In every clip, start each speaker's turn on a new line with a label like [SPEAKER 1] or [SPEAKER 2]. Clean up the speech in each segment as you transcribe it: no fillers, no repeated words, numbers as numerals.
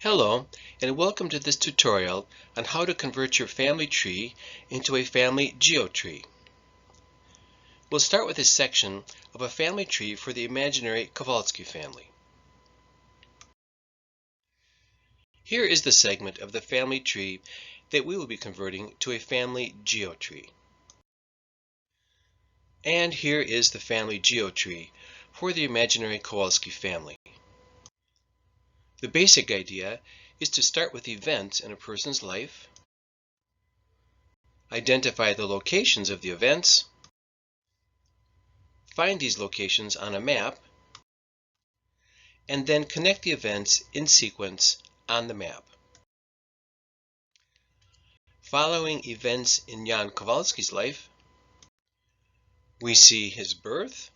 [SPEAKER 1] Hello, and welcome to this tutorial on how to convert your family tree into a family Geo-Tree. We'll start with a section of a family tree for the imaginary Kowalski family. Here is the segment of the family tree that we will be converting to a family Geo-Tree. And here is the family Geo-Tree for the imaginary Kowalski family. The basic idea is to start with events in a person's life, identify the locations of the events, find these locations on a map, and then connect the events in sequence on the map. Following events in Jan Kowalski's life, we see his birth,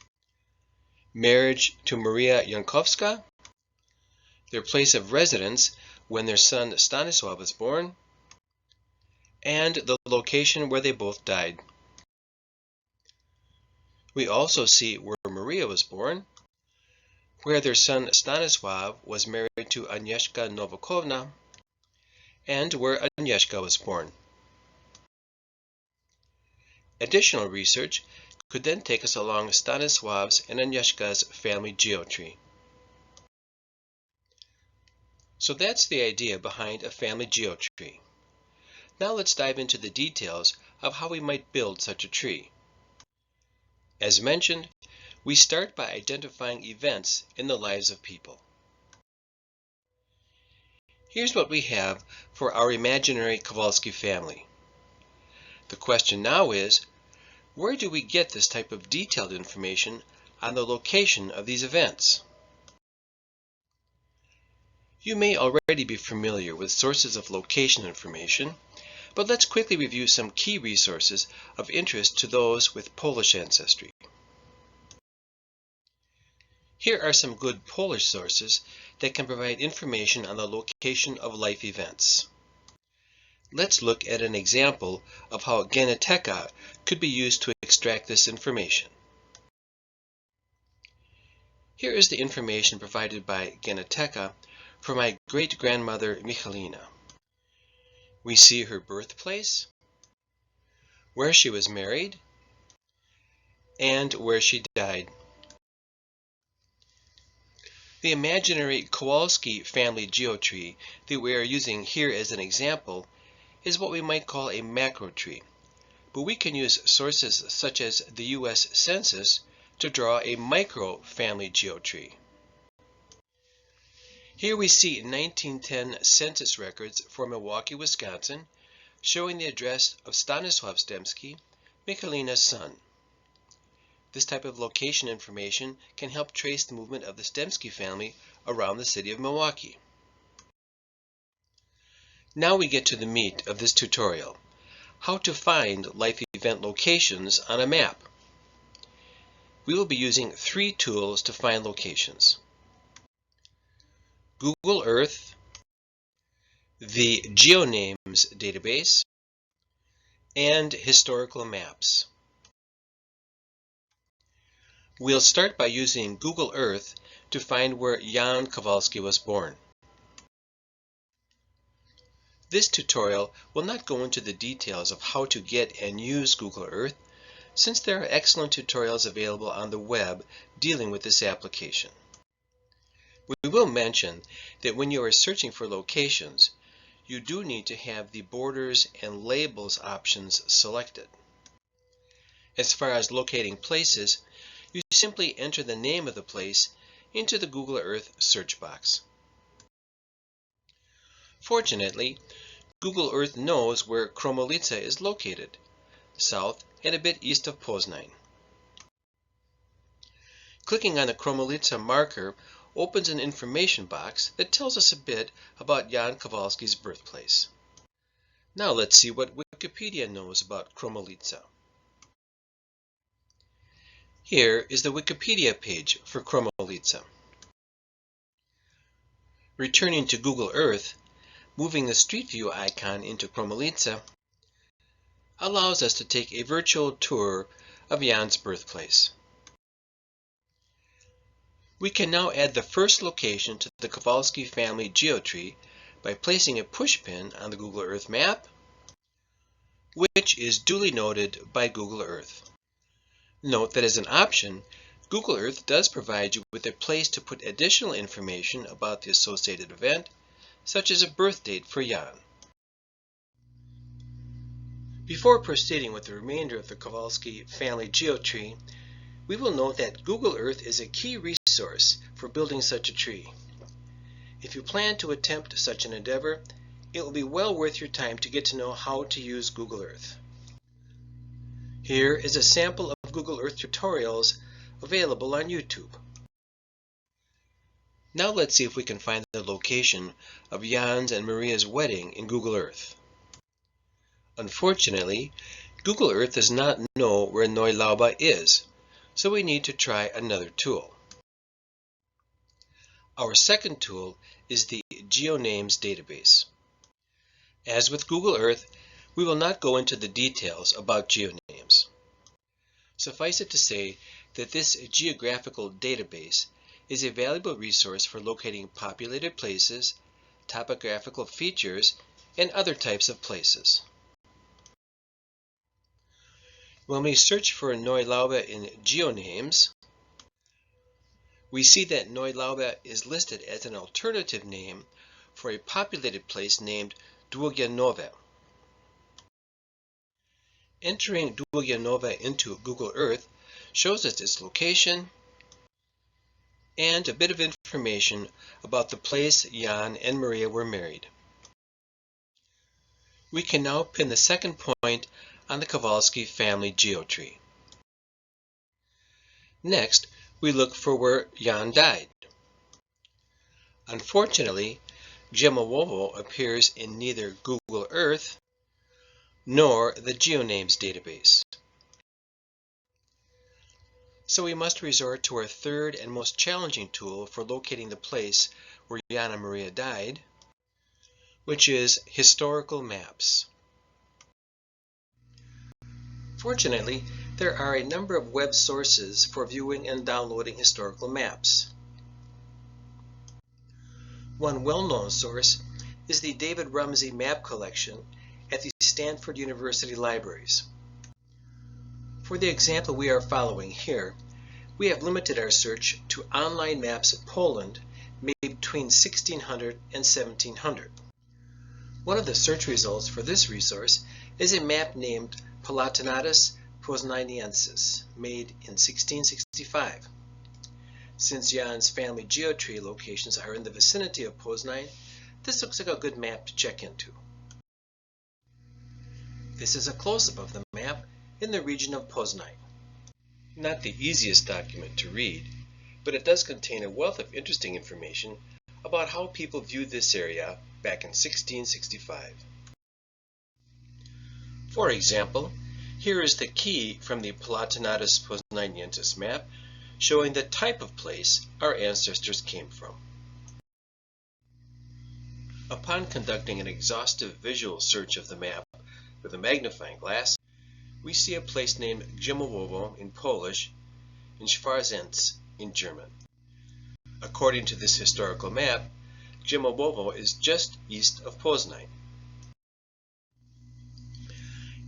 [SPEAKER 1] marriage to Maria Jankowska, their place of residence when their son Stanisław was born, and the location where they both died. We also see where Maria was born, where their son Stanisław was married to Agnieszka Nowakovna, and where Agnieszka was born. Additional research could then take us along Stanisław's and Agnieszka's family Geo-Tree. So that's the idea behind a family Geo-Tree. Now let's dive into the details of how we might build such a tree. As mentioned, we start by identifying events in the lives of people. Here's what we have for our imaginary Kowalski family. The question now is, where do we get this type of detailed information on the location of these events? You may already be familiar with sources of location information, but let's quickly review some key resources of interest to those with Polish ancestry. Here are some good Polish sources that can provide information on the location of life events. Let's look at an example of how Geneteka could be used to extract this information. Here is the information provided by Geneteka for my great-grandmother Michalina. We see her birthplace, where she was married, and where she died. The imaginary Kowalski family Geo-Tree that we are using here as an example is what we might call a macro tree, but we can use sources such as the U.S. Census to draw a micro family Geo-Tree. Here we see 1910 census records for Milwaukee, Wisconsin, showing the address of Stanisław Stemski, Michalina's son. This type of location information can help trace the movement of the Stemski family around the city of Milwaukee. Now we get to the meat of this tutorial, how to find life event locations on a map. We will be using three tools to find locations: Google Earth, the GeoNames database, and historical maps. We'll start by using Google Earth to find where Jan Kowalski was born. This tutorial will not go into the details of how to get and use Google Earth, since there are excellent tutorials available on the web dealing with this application. We will mention that when you are searching for locations, you do need to have the borders and labels options selected. As far as locating places, you simply enter the name of the place into the Google Earth search box. Fortunately, Google Earth knows where Kromolica is located, south and a bit east of Poznań. Clicking on the Kromolica marker opens an information box that tells us a bit about Jan Kowalski's birthplace. Now let's see what Wikipedia knows about Kromolica. Here is the Wikipedia page for Kromolica. Returning to Google Earth, moving the Street View icon into Kromolica allows us to take a virtual tour of Jan's birthplace. We can now add the first location to the Kowalski family Geo-Tree by placing a pushpin on the Google Earth map, which is duly noted by Google Earth. Note that as an option, Google Earth does provide you with a place to put additional information about the associated event, such as a birth date for Jan. Before proceeding with the remainder of the Kowalski family Geo-Tree, we will note that Google Earth is a key resource for building such a tree. If you plan to attempt such an endeavor, it will be well worth your time to get to know how to use Google Earth. Here is a sample of Google Earth tutorials available on YouTube. Now let's see if we can find the location of Jan's and Maria's wedding in Google Earth. Unfortunately, Google Earth does not know where Neulaube is, so we need to try another tool. Our second tool is the GeoNames database. As with Google Earth, we will not go into the details about GeoNames. Suffice it to say that this geographical database is a valuable resource for locating populated places, topographical features, and other types of places. When we search for Neulaube in GeoNames, we see that Neulaube is listed as an alternative name for a populated place named Długianowe. Entering Długianowe into Google Earth shows us its location and a bit of information about the place Jan and Maria were married. We can now pin the second point on the Kowalski family Geo-Tree. Next, we look for where Jan died. Unfortunately, Grzemowo appears in neither Google Earth nor the GeoNames database. So we must resort to our third and most challenging tool for locating the place where Jan and Maria died, which is historical maps. Fortunately, there are a number of web sources for viewing and downloading historical maps. One well-known source is the David Rumsey map collection at the Stanford University Libraries. For the example we are following here, we have limited our search to online maps of Poland made between 1600 and 1700. One of the search results for this resource is a map named Palatinatus Poznaniensis, made in 1665. Since Jan's family Geo-Tree locations are in the vicinity of Poznań, this looks like a good map to check into. This is a close-up of the map in the region of Poznań. Not the easiest document to read, but it does contain a wealth of interesting information about how people viewed this area back in 1665. For example, here is the key from the Palatinatus Poznaniensis map showing the type of place our ancestors came from. Upon conducting an exhaustive visual search of the map with a magnifying glass, we see a place named Grzemowo in Polish and Schwarzentz in German. According to this historical map, Grzemowo is just east of Poznań.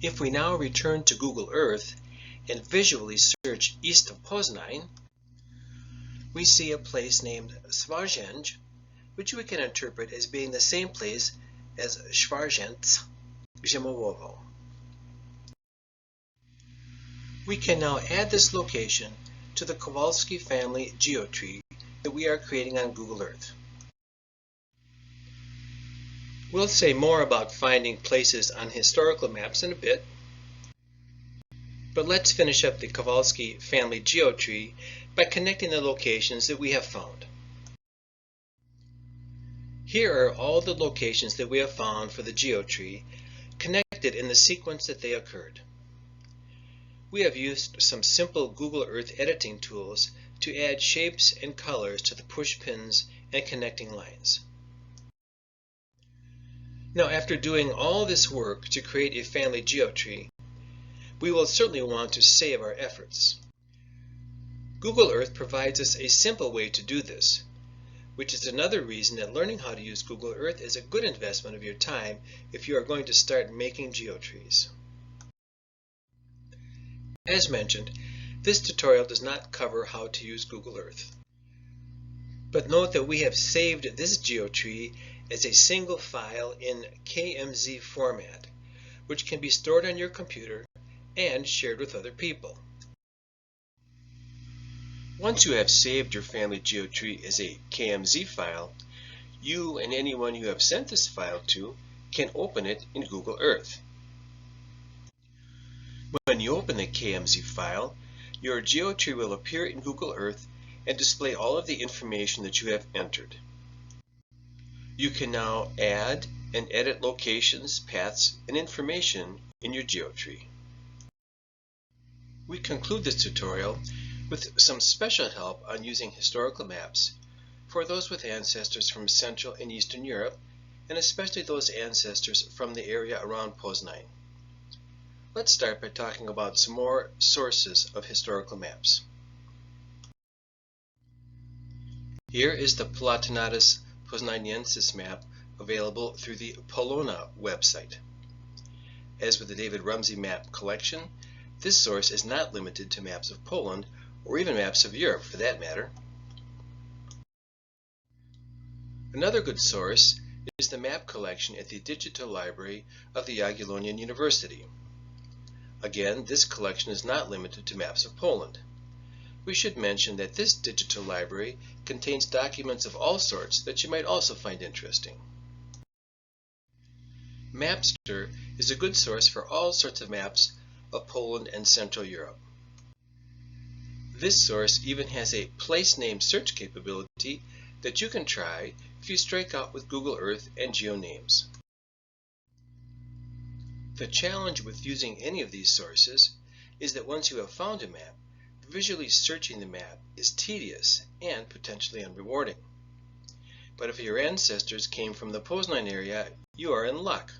[SPEAKER 1] If we now return to Google Earth and visually search east of Poznań, we see a place named Schwarzentz, which we can interpret as being the same place as Schwarzentz, Grzemowo. We can now add this location to the Kowalski family Geo-Tree that we are creating on Google Earth. We'll say more about finding places on historical maps in a bit, but let's finish up the Kowalski family Geo-Tree by connecting the locations that we have found. Here are all the locations that we have found for the Geo-Tree, connected in the sequence that they occurred. We have used some simple Google Earth editing tools to add shapes and colors to the push pins and connecting lines. Now, after doing all this work to create a family Geo-Tree, we will certainly want to save our efforts. Google Earth provides us a simple way to do this, which is another reason that learning how to use Google Earth is a good investment of your time if you are going to start making geotrees. As mentioned, this tutorial does not cover how to use Google Earth. But note that we have saved this Geo-Tree as a single file in KMZ format, which can be stored on your computer and shared with other people. Once you have saved your family Geo-Tree as a KMZ file, you and anyone you have sent this file to can open it in Google Earth. When you open the KMZ file, your Geo-Tree will appear in Google Earth and display all of the information that you have entered. You can now add and edit locations, paths, and information in your Geo-Tree. We conclude this tutorial with some special help on using historical maps for those with ancestors from Central and Eastern Europe, and especially those ancestors from the area around Poznań. Let's start by talking about some more sources of historical maps. Here is the Palatinatys Poznaniensis map available through the Polona website. As with the David Rumsey map collection, this source is not limited to maps of Poland or even maps of Europe for that matter. Another good source is the map collection at the Digital Library of the Jagiellonian University. Again, this collection is not limited to maps of Poland. We should mention that this digital library contains documents of all sorts that you might also find interesting. Mapster is a good source for all sorts of maps of Poland and Central Europe. This source even has a place name search capability that you can try if you strike out with Google Earth and GeoNames. The challenge with using any of these sources is that once you have found a map, visually searching the map is tedious and potentially unrewarding. But if your ancestors came from the Poznań area, you are in luck.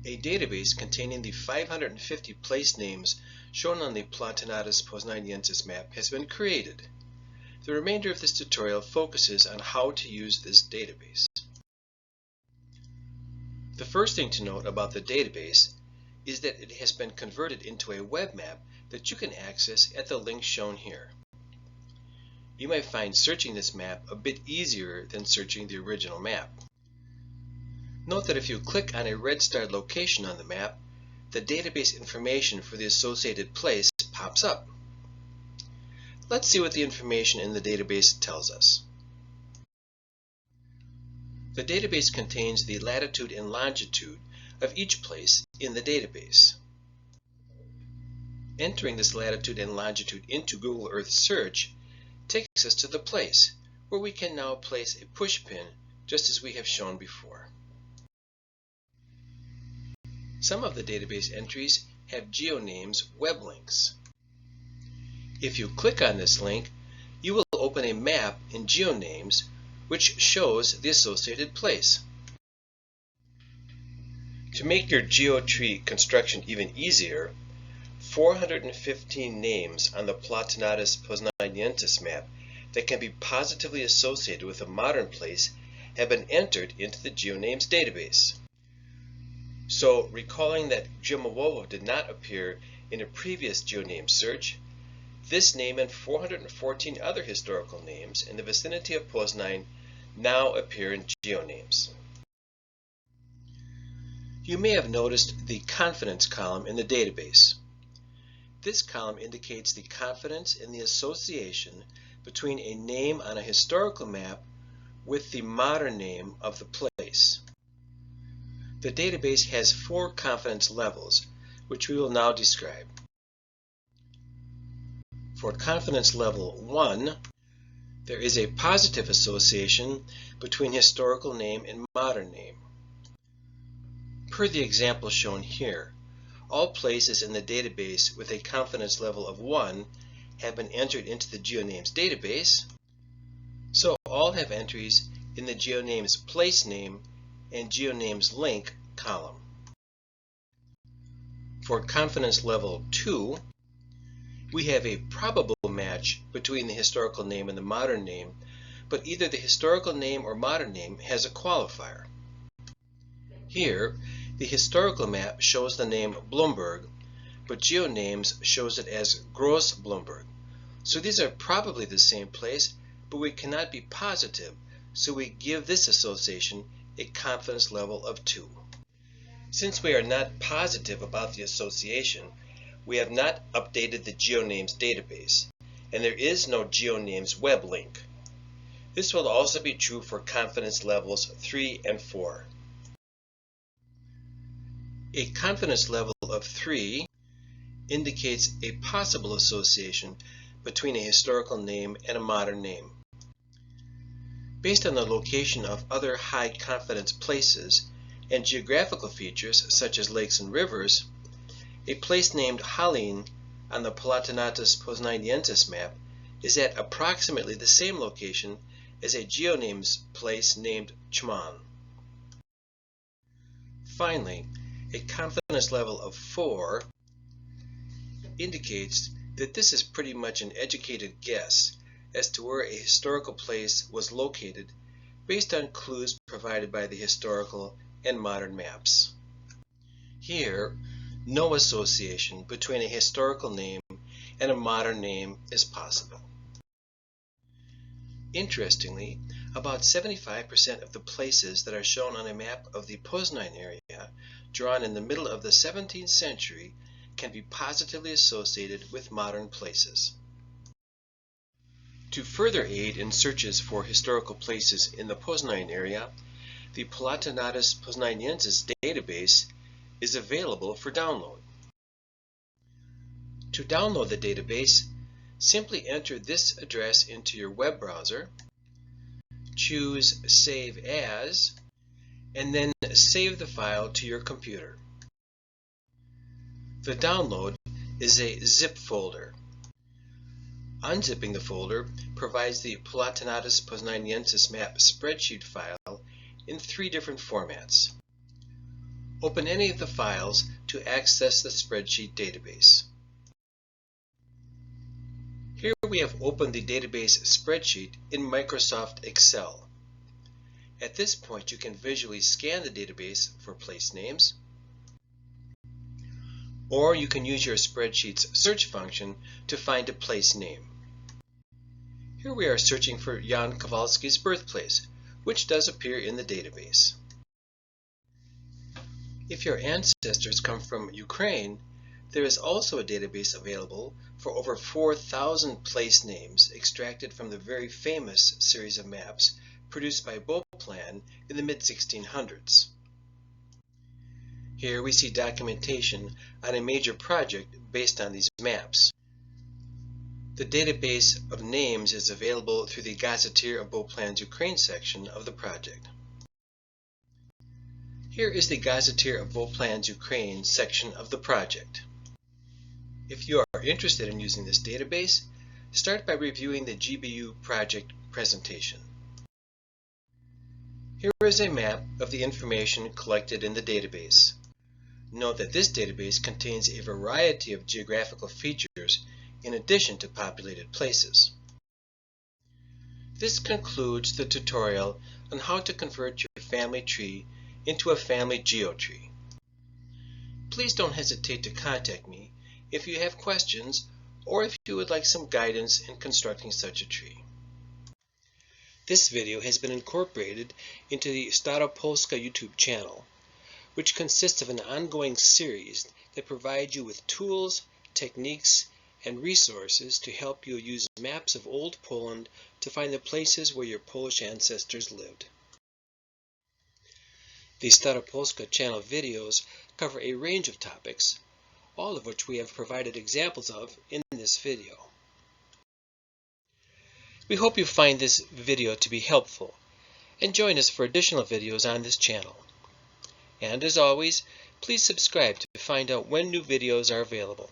[SPEAKER 1] A database containing the 550 place names shown on the Palatinatys Poznaniensis map has been created. The remainder of this tutorial focuses on how to use this database. The first thing to note about the database is that it has been converted into a web map that you can access at the link shown here. You might find searching this map a bit easier than searching the original map. Note that if you click on a red-starred location on the map, the database information for the associated place pops up. Let's see what the information in the database tells us. The database contains the latitude and longitude of each place in the database. Entering this latitude and longitude into Google Earth search takes us to the place, where we can now place a push pin just as we have shown before. Some of the database entries have GeoNames web links. If you click on this link, you will open a map in GeoNames which shows the associated place. To make your Geo-Tree construction even easier, 415 names on the Palatinatys Poznaniensis map that can be positively associated with a modern place have been entered into the GeoNames database. So, recalling that Grzymowo did not appear in a previous GeoNames search, this name and 414 other historical names in the vicinity of Poznań now appear in GeoNames. You may have noticed the confidence column in the database. This column indicates the confidence in the association between a name on a historical map with the modern name of the place. The database has 4 confidence levels, which we will now describe. For confidence level 1, there is a positive association between historical name and modern name. Per the example shown here, all places in the database with a confidence level of 1 have been entered into the GeoNames database, so all have entries in the GeoNames place name and GeoNames link column. For confidence level 2, we have a probable match between the historical name and the modern name, but either the historical name or modern name has a qualifier. Here, the historical map shows the name Blomberg, but GeoNames shows it as Gross Blomberg. So these are probably the same place, but we cannot be positive, so we give this association a confidence level of 2. Since we are not positive about the association, we have not updated the GeoNames database, and there is no GeoNames web link. This will also be true for confidence levels 3 and 4. A confidence level of 3 indicates a possible association between a historical name and a modern name. Based on the location of other high confidence places and geographical features such as lakes and rivers, a place named Halin on the Palatinatus Poznaniensis map is at approximately the same location as a GeoNames place named Chman. Finally, a confidence level of 4 indicates that this is pretty much an educated guess as to where a historical place was located based on clues provided by the historical and modern maps. Here, no association between a historical name and a modern name is possible. Interestingly, about 75% of the places that are shown on a map of the Poznań area, drawn in the middle of the 17th century, can be positively associated with modern places. To further aid in searches for historical places in the Poznań area, the Palatinatus Poznaniensis database is available for download. To download the database, simply enter this address into your web browser, choose Save As, and then save the file to your computer. The download is a zip folder. Unzipping the folder provides the Palatinatus Poznaniensis map spreadsheet file in 3 different formats. Open any of the files to access the spreadsheet database. Here we have opened the database spreadsheet in Microsoft Excel. At this point, you can visually scan the database for place names, or you can use your spreadsheet's search function to find a place name. Here we are searching for Jan Kowalski's birthplace, which does appear in the database. If your ancestors come from Ukraine, there is also a database available for over 4,000 place names extracted from the very famous series of maps produced by Beauplan in the mid-1600s. Here we see documentation on a major project based on these maps. The database of names is available through the Gazetteer of Beauplan's Ukraine section of the project. Here is the Gazetteer of Beauplan's Ukraine section of the project. If you are interested in using this database, start by reviewing the GBU project presentation. Here is a map of the information collected in the database. Note that this database contains a variety of geographical features in addition to populated places. This concludes the tutorial on how to convert your family tree into a family Geo-Tree. Please don't hesitate to contact me if you have questions or if you would like some guidance in constructing such a tree. This video has been incorporated into the Stara Polska YouTube channel, which consists of an ongoing series that provides you with tools, techniques, and resources to help you use maps of Old Poland to find the places where your Polish ancestors lived. The Stara Polska channel videos cover a range of topics, all of which we have provided examples of in this video. We hope you find this video to be helpful and join us for additional videos on this channel. And as always, please subscribe to find out when new videos are available.